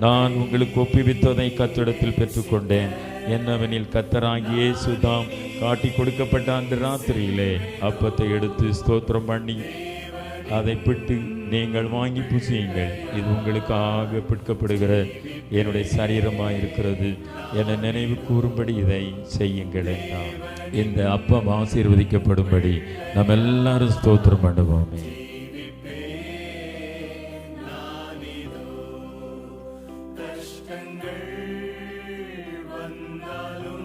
நான் உங்களுக்கு ஒப்புவித்ததை கர்த்தரிடத்தில் பெற்றுக்கொண்டேன். என்னவெனில் கர்த்தராகிய இயேசு தாம் காட்டி கொடுக்கப்பட்ட அன்று ராத்திரியிலே அப்பத்தை எடுத்து ஸ்தோத்திரம் பண்ணி அதை பிட்டு, நீங்கள் வாங்கி புசியுங்கள், இது உங்களுக்காக பிற்கப்படுகிற என்னுடைய சரீரமாயிருக்கிறது, என நினைவு கூறும்படி இதை செய்யுங்கள் என்றார். இந்த அப்பம் ஆசீர்வதிக்கப்படும்படி நம்ம எல்லாரும் ஸ்தோத்திரம் பண்ணுவோமே. கஷ்டங்கள் வந்தாலும்